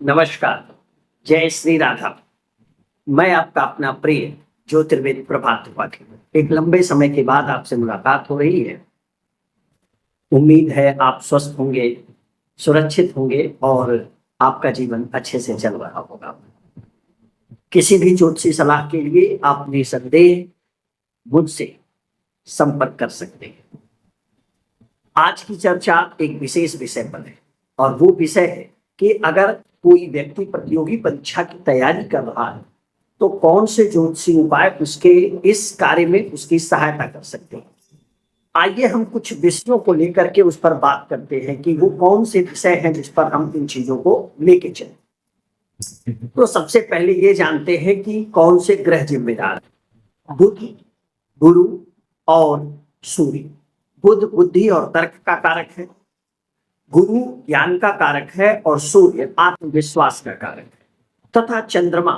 नमस्कार। जय श्री राधा। मैं आपका अपना प्रिय ज्योतिर्वेद प्रभात त्रिपाठी। एक लंबे समय के बाद आपसे मुलाकात हो रही है। उम्मीद है आप स्वस्थ होंगे, सुरक्षित होंगे और आपका जीवन अच्छे से चल रहा होगा। किसी भी ज्योतिषी सलाह के लिए आप निसंदेह मुझसे संपर्क कर सकते हैं। आज की चर्चा एक विशेष विषय पर है और वो विषय है कि अगर कोई व्यक्ति प्रतियोगी परीक्षा की तैयारी कर रहा है तो कौन से ज्योतिषी उपाय उसके इस कार्य में उसकी सहायता कर सकते हैं। आइए हम कुछ विषयों को लेकर के उस पर बात करते हैं कि वो कौन से विषय हैं जिस पर हम इन चीजों को लेके चलें। तो सबसे पहले ये जानते हैं कि कौन से ग्रह जिम्मेदार हैं। बुध, गुरु और सूर्य। बुध बुद्धि और तर्क का कारक है, गुरु ज्ञान का कारक है और सूर्य आत्मविश्वास का कारक है तथा चंद्रमा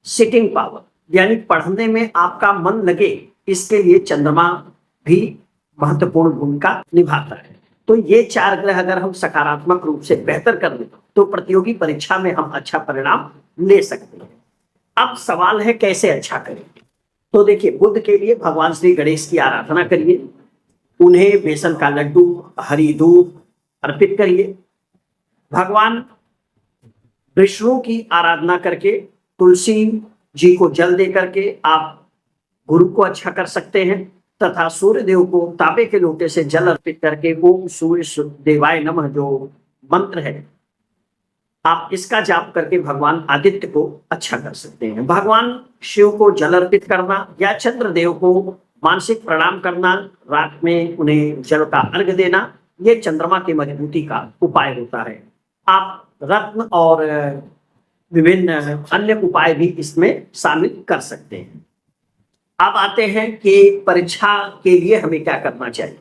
सिटिंग पावर यानी पढ़ने में आपका मन लगे, इसके लिए चंद्रमा भी महत्वपूर्ण भूमिका निभाता है। तो ये चार ग्रह अगर हम सकारात्मक रूप से बेहतर कर लें तो प्रतियोगी परीक्षा में हम अच्छा परिणाम ले सकते हैं। अब सवाल है कैसे अच्छा करेंगे। तो देखिए, बुध के लिए भगवान श्री गणेश की आराधना करिए, उन्हें बेसन का लड्डू, हरी दूध अर्पित करिए। भगवान विष्णु की आराधना करके तुलसी जी को जल दे करके आप गुरु को अच्छा कर सकते हैं तथा सूर्य देव को तांबे के लोटे से जल अर्पित करके ओम सूर्य देवाय नमः जो मंत्र है आप इसका जाप करके भगवान आदित्य को अच्छा कर सकते हैं। भगवान शिव को जल अर्पित करना या चंद्र देव को मानसिक प्रणाम करना, रात में उन्हें जल का अर्घ देना, ये चंद्रमा की मजबूती का उपाय होता है। आप रत्न और विभिन्न अन्य उपाय भी इसमें शामिल कर सकते हैं। अब आते हैं कि परीक्षा के लिए हमें क्या करना चाहिए।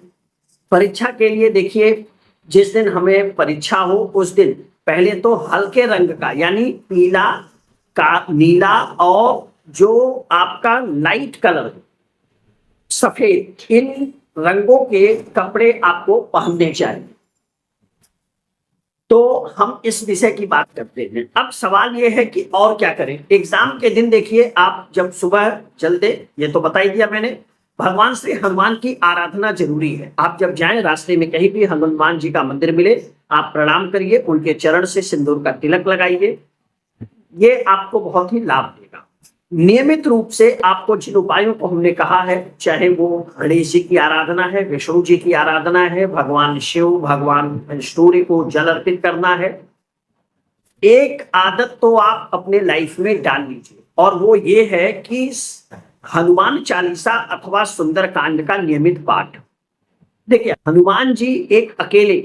परीक्षा के लिए देखिए, जिस दिन हमें परीक्षा हो उस दिन पहले तो हल्के रंग का यानी पीला का, नीला और जो आपका लाइट कलर सफेद, इन रंगों के कपड़े आपको पहनने चाहिए। तो हम इस विषय की बात करते हैं। अब सवाल यह है कि और क्या करें। एग्जाम के दिन देखिए, आप जब सुबह चलते, ये तो बता ही दिया मैंने, भगवान श्री हनुमान की आराधना जरूरी है। आप जब जाएं रास्ते में कहीं भी हनुमान जी का मंदिर मिले, आप प्रणाम करिए, उनके चरण से सिंदूर का तिलक लगाइए। ये आपको बहुत ही लाभ देगा। नियमित रूप से आपको जिन उपायों को हमने कहा है, चाहे वो गणेश जी की आराधना है, विष्णु जी की आराधना है, भगवान शिव, भगवान सूर्य को जल अर्पित करना है, एक आदत तो आप अपने लाइफ में डाल लीजिए और वो ये है कि हनुमान चालीसा अथवा सुंदरकांड का नियमित पाठ। देखिए, हनुमान जी एक अकेले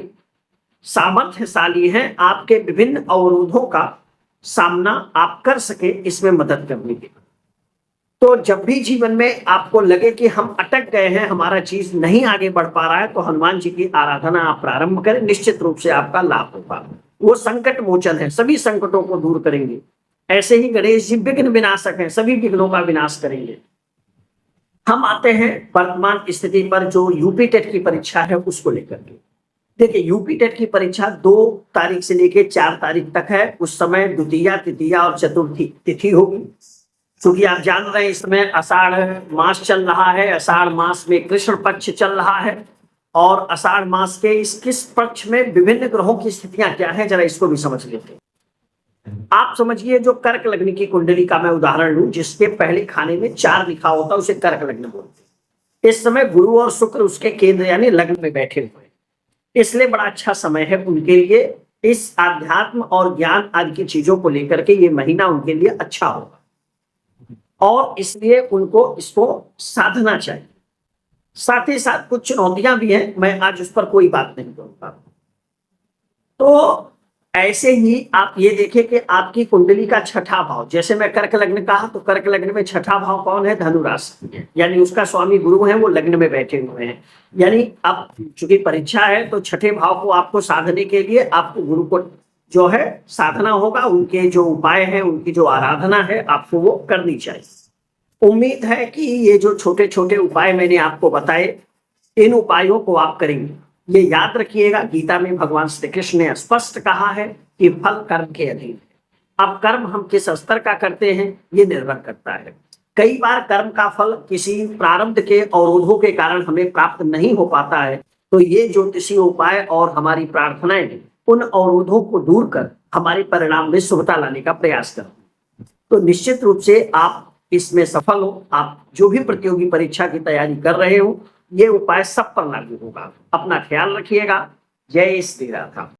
सामर्थ्यशाली हैं, आपके विभिन्न अवरोधों का सामना आप कर सके इसमें मदद करने के। तो जब भी जीवन में आपको लगे कि हम अटक गए हैं, हमारा चीज नहीं आगे बढ़ पा रहा है, तो हनुमान जी की आराधना आप प्रारंभ करें, निश्चित रूप से आपका लाभ होगा। वो संकट मोचन है, सभी संकटों को दूर करेंगे। ऐसे ही गणेश जी विघ्न विनाशक हैं, सभी विघ्नों का विनाश करेंगे। हम आते हैं वर्तमान स्थिति पर, जो यूपी टेट की परीक्षा है उसको लेकर के। देखिए, यूपी टेट की परीक्षा 2 तारीख से लेकर 4 तारीख तक है। उस समय द्वितीया, तृतीया और चतुर्थी तिथि होगी। क्योंकि आप जान रहे हैं इस समय आषाढ़ मास चल रहा है, आषाढ़ मास में कृष्ण पक्ष चल रहा है और आषाढ़ मास के इस किस पक्ष में विभिन्न ग्रहों की स्थितियां क्या है, जरा इसको भी समझ लेते हैं। आप समझिए, जो कर्क लग्न की कुंडली का मैं उदाहरण लूं, जिसके पहले खाने में 4 लिखा होता है, उसे कर्क लग्न बोलते हैं। इस समय गुरु और शुक्र उसके केंद्र यानी लग्न में बैठे हुए, इसलिए बड़ा अच्छा समय है उनके लिए। इस आध्यात्म और ज्ञान आदि की चीजों को लेकर के ये महीना उनके लिए अच्छा होगा और इसलिए उनको इसको साधना चाहिए। साथ ही साथ कुछ चुनौतियां भी हैं, मैं आज उस पर कोई बात नहीं करूंगा। तो ऐसे ही आप ये देखिए कि आपकी कुंडली का छठा भाव, जैसे मैं कर्क लग्न कहा, तो कर्क लग्न में छठा भाव कौन है? धनु राशि, यानी उसका स्वामी गुरु है, वो लग्न में बैठे हुए हैं। यानी अब चूंकि परीक्षा है तो छठे भाव को आपको साधने के लिए आपको गुरु को जो है साधना होगा, उनके जो उपाय हैं, उनकी जो आराधना है, आपको वो करनी चाहिए। उम्मीद है कि ये जो छोटे छोटे उपाय मैंने आपको बताए, इन उपायों को आप करेंगे। ये याद रखिएगा, गीता में भगवान श्री कृष्ण ने स्पष्ट कहा है कि फल कर्म के अधीन है। अब कर्म हम किस स्तर का करते हैं ये निर्भर करता है। कई बार कर्म का फल किसी प्रारब्ध के अवरोधों के कारण हमें प्राप्त नहीं हो पाता है, तो ये ज्योतिषीय उपाय और हमारी प्रार्थनाएं उन अवरोधों को दूर कर हमारे परिणाम में शुभता लाने का प्रयास करती। तो निश्चित रूप से आप इसमें सफल हो। आप जो भी प्रतियोगी परीक्षा की तैयारी कर रहे हो, ये उपाय सब पर लागू होगा। अपना ख्याल रखिएगा। जय श्री राधा।